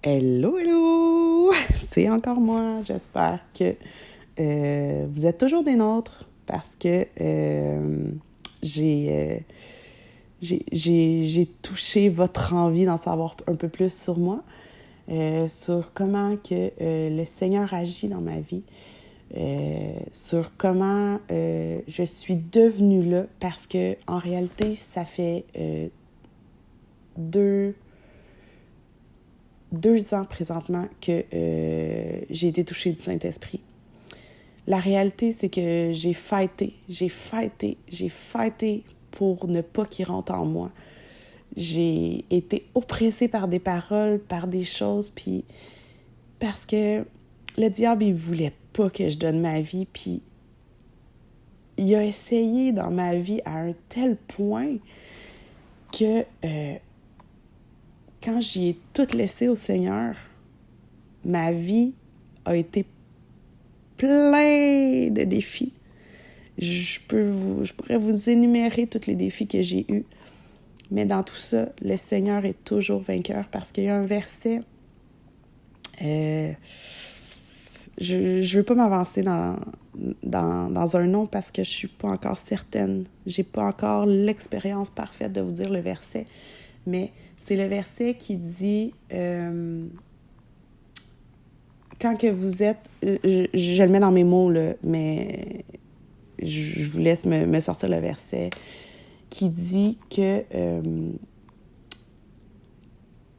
Hello, hello! C'est encore moi. J'espère que vous êtes toujours des nôtres parce que j'ai touché votre envie d'en savoir un peu plus sur moi, sur comment que le Seigneur agit dans ma vie, sur comment je suis devenue là parce que en réalité, ça fait deux ans présentement que j'ai été touchée du Saint-Esprit. La réalité, c'est que j'ai fighté pour ne pas qu'il rentre en moi. J'ai été oppressée par des paroles, par des choses, puis parce que le diable, il voulait pas que je donne ma vie, puis il a essayé dans ma vie à un tel point que quand j'y ai tout laissé au Seigneur, ma vie a été plein de défis. Je pourrais vous énumérer tous les défis que j'ai eus. Mais dans tout ça, le Seigneur est toujours vainqueur parce qu'il y a un verset. Je ne veux pas m'avancer dans un nom parce que je ne suis pas encore certaine. Je n'ai pas encore l'expérience parfaite de vous dire le verset. Mais c'est le verset qui dit... quand que vous êtes... je le mets dans mes mots, là, mais je vous laisse me sortir le verset qui dit que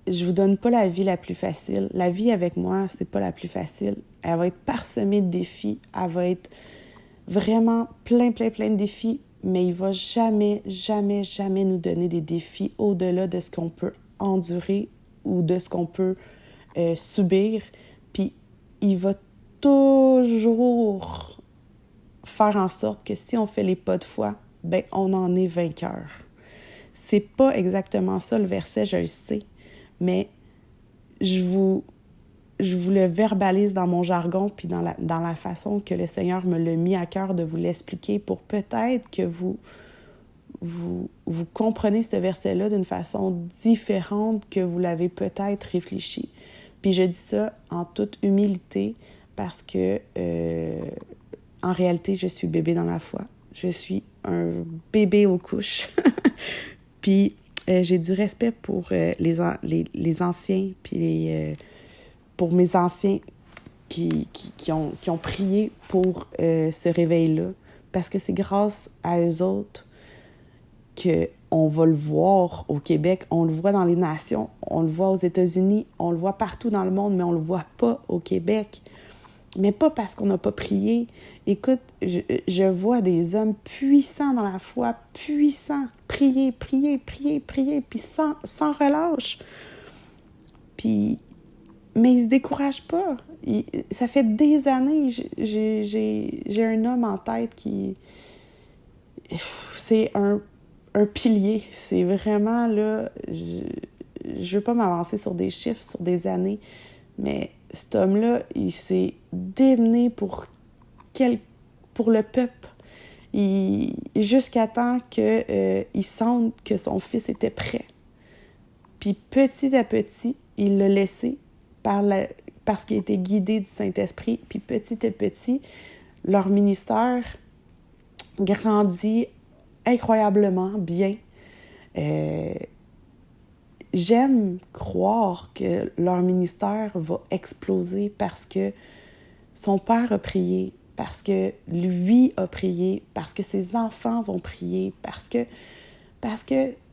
je vous donne pas la vie la plus facile. La vie avec moi, c'est pas la plus facile. Elle va être parsemée de défis. Elle va être vraiment plein de défis, mais il va jamais nous donner des défis au-delà de ce qu'on peut endurer ou de ce qu'on peut subir. Puis il va toujours faire en sorte que si on fait les pas de foi, ben on en est vainqueur. C'est pas exactement ça le verset, je le sais, mais je vous le verbalise dans mon jargon puis dans la façon que le Seigneur me l'a mis à cœur de vous l'expliquer pour peut-être que vous comprenez ce verset-là d'une façon différente que vous l'avez peut-être réfléchi. Puis je dis ça en toute humilité parce que en réalité, je suis bébé dans la foi. Je suis un bébé aux couches. Puis j'ai du respect pour les anciens, puis pour mes anciens qui ont prié pour ce réveil-là. Parce que c'est grâce à eux autres qu'on va le voir au Québec, on le voit dans les nations, on le voit aux États-Unis, on le voit partout dans le monde, mais on le voit pas au Québec. Mais pas parce qu'on n'a pas prié. Écoute, je vois des hommes puissants dans la foi, puissants, prier, puis sans relâche. Puis, mais ils se découragent pas. Ça fait des années, j'ai un homme en tête qui... C'est un pilier. C'est vraiment, là... Je veux pas m'avancer sur des chiffres, sur des années, mais cet homme-là, il s'est démené pour le peuple. Jusqu'à temps qu'il sente que son fils était prêt. Puis petit à petit, il l'a laissé parce qu'il était guidé du Saint-Esprit. Puis petit à petit, leur ministère grandit incroyablement bien. J'aime croire que leur ministère va exploser parce que son père a prié, parce que lui a prié, parce que ses enfants vont prier, parce que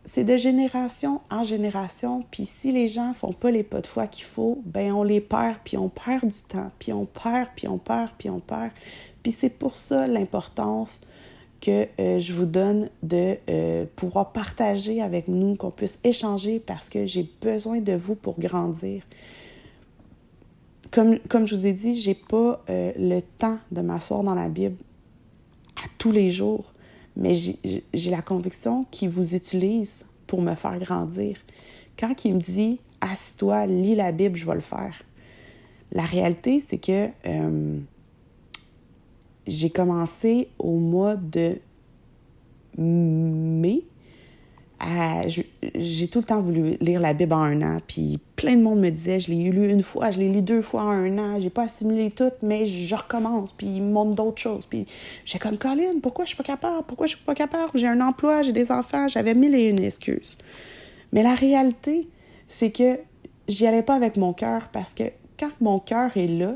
c'est de génération en génération. Puis si les gens font pas les pas de foi qu'il faut, ben on les perd, puis on perd du temps, puis on perd. Puis c'est pour ça l'importance que je vous donne de pouvoir partager avec nous, qu'on puisse échanger parce que j'ai besoin de vous pour grandir. Comme je vous ai dit, j'ai pas le temps de m'asseoir dans la Bible à tous les jours, mais j'ai la conviction qu'il vous utilise pour me faire grandir. Quand il me dit « Assis-toi, lis la Bible, je vais le faire », la réalité, c'est que j'ai commencé au mois de mai J'ai tout le temps voulu lire la Bible en 1 an, puis plein de monde me disait, je l'ai lu une fois, je l'ai lu 2 fois en 1 an, j'ai pas assimilé tout, mais je recommence, puis il me montre d'autres choses. Puis j'ai comme, Colin, pourquoi je suis pas capable? Pourquoi je suis pas capable? J'ai un emploi, j'ai des enfants, j'avais 1001 excuses. Mais la réalité, c'est que j'y allais pas avec mon cœur, parce que quand mon cœur est là,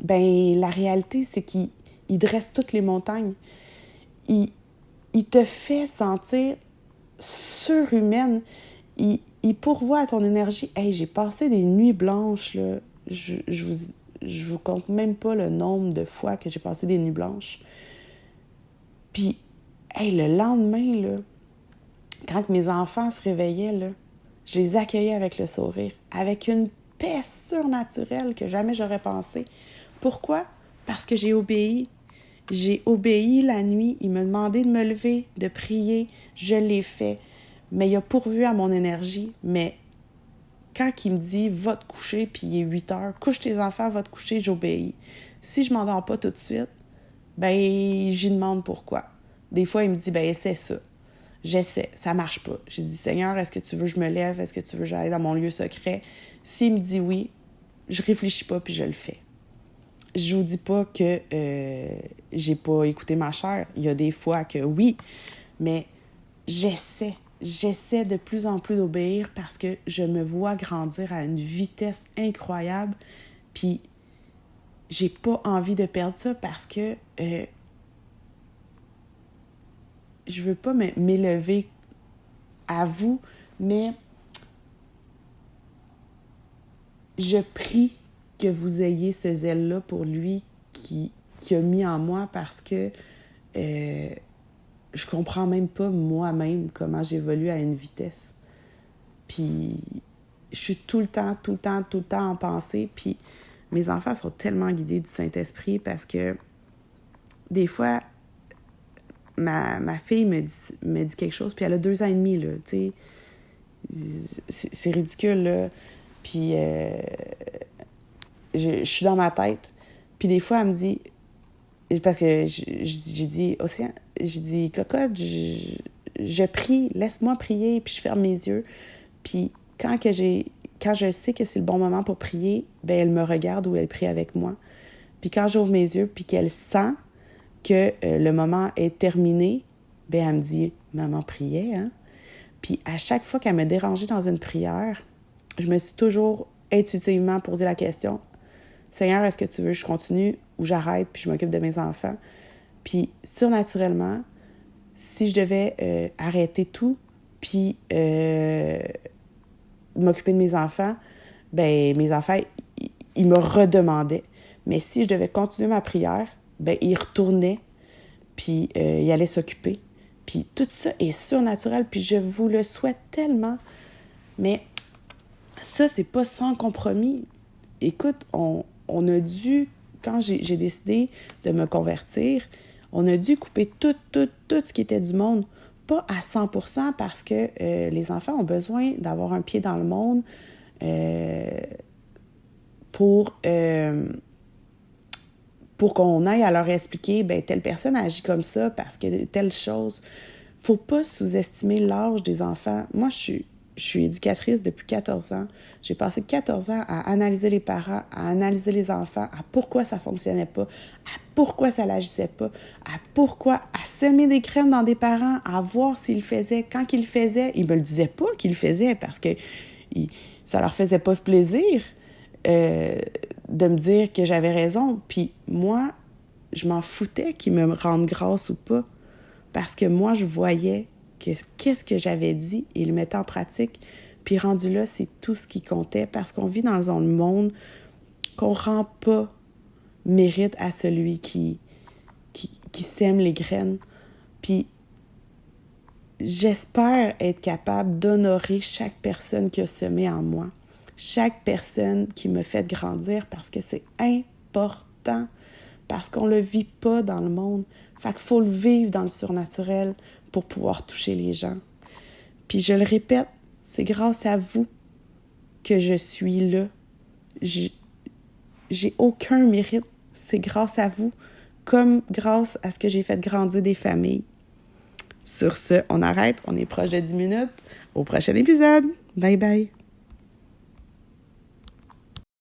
ben la réalité, c'est qu'il dresse toutes les montagnes. Il te fait sentir surhumaine. Il pourvoit à ton énergie. Hey, j'ai passé des nuits blanches, là. Je vous compte même pas le nombre de fois que j'ai passé des nuits blanches. Puis, hey, le lendemain, là, quand mes enfants se réveillaient, là, je les accueillais avec le sourire, avec une paix surnaturelle que jamais j'aurais pensé. Pourquoi? Parce que j'ai obéi. J'ai obéi la nuit. Il m'a demandé de me lever, de prier. Je l'ai fait. Mais il a pourvu à mon énergie. Mais quand il me dit « va te coucher » puis il est 8 heures, « couche tes enfants, va te coucher », j'obéis. Si je m'endors pas tout de suite, ben j'y demande pourquoi. Des fois, il me dit « ben essaie ça ». J'essaie, ça marche pas. J'ai dit « Seigneur, est-ce que tu veux que je me lève? Est-ce que tu veux que j'aille dans mon lieu secret? » S'il me dit oui, je réfléchis pas puis je le fais. Je vous dis pas que j'ai pas écouté ma chair. Il y a des fois que oui, mais j'essaie de plus en plus d'obéir parce que je me vois grandir à une vitesse incroyable. Puis j'ai pas envie de perdre ça parce que je veux pas m'élever à vous, mais je prie que vous ayez ce zèle-là pour lui qui a mis en moi parce que je comprends même pas moi-même comment j'évolue à une vitesse. Puis je suis tout le temps en pensée. Puis mes enfants sont tellement guidés du Saint-Esprit parce que des fois, ma fille me dit quelque chose, puis elle a 2 ans et demi, là, tu sais. C'est ridicule, là. Puis je suis dans ma tête. Puis des fois, elle me dit... Parce que j'ai dit, Océane, j'ai dit, Cocotte, je prie, laisse-moi prier, puis je ferme mes yeux. Puis quand je sais que c'est le bon moment pour prier, ben elle me regarde ou elle prie avec moi. Puis quand j'ouvre mes yeux, puis qu'elle sent que le moment est terminé, ben elle me dit, maman priait, hein? Puis à chaque fois qu'elle me dérangeait dans une prière, je me suis toujours intuitivement posé la question, Seigneur, est-ce que tu veux que je continue ou j'arrête puis je m'occupe de mes enfants? Puis surnaturellement, si je devais arrêter tout puis m'occuper de mes enfants, ben mes enfants, ils me redemandaient. Mais si je devais continuer ma prière, ben ils retournaient puis ils allaient s'occuper. Puis tout ça est surnaturel puis je vous le souhaite tellement. Mais ça, c'est pas sans compromis. Écoute, on a dû, quand j'ai décidé de me convertir, on a dû couper tout ce qui était du monde. Pas à 100% parce que les enfants ont besoin d'avoir un pied dans le monde pour qu'on aille à leur expliquer, ben telle personne agit comme ça parce que telle chose. Faut pas sous-estimer l'âge des enfants. Moi, je suis éducatrice depuis 14 ans. J'ai passé 14 ans à analyser les parents, à analyser les enfants, à pourquoi ça fonctionnait pas, à pourquoi ça n'agissait pas, à pourquoi, à semer des graines dans des parents, à voir s'ils le faisaient. Quand ils le faisaient, ils me le disaient pas qu'ils le faisaient parce que ça leur faisait pas plaisir de me dire que j'avais raison. Puis moi, je m'en foutais qu'ils me rendent grâce ou pas parce que moi, je voyais qu'est-ce que j'avais dit, et le mettait en pratique. Puis rendu là, c'est tout ce qui comptait parce qu'on vit dans un monde qu'on rend pas mérite à celui qui sème les graines. Puis j'espère être capable d'honorer chaque personne qui a semé en moi, chaque personne qui me fait grandir parce que c'est important, parce qu'on le vit pas dans le monde. Fait qu'il faut le vivre dans le surnaturel pour pouvoir toucher les gens. Puis je le répète, c'est grâce à vous que je suis là. J'ai aucun mérite. C'est grâce à vous, comme grâce à ce que j'ai fait grandir des familles. Sur ce, on arrête. On est proche de 10 minutes. Au prochain épisode. Bye bye.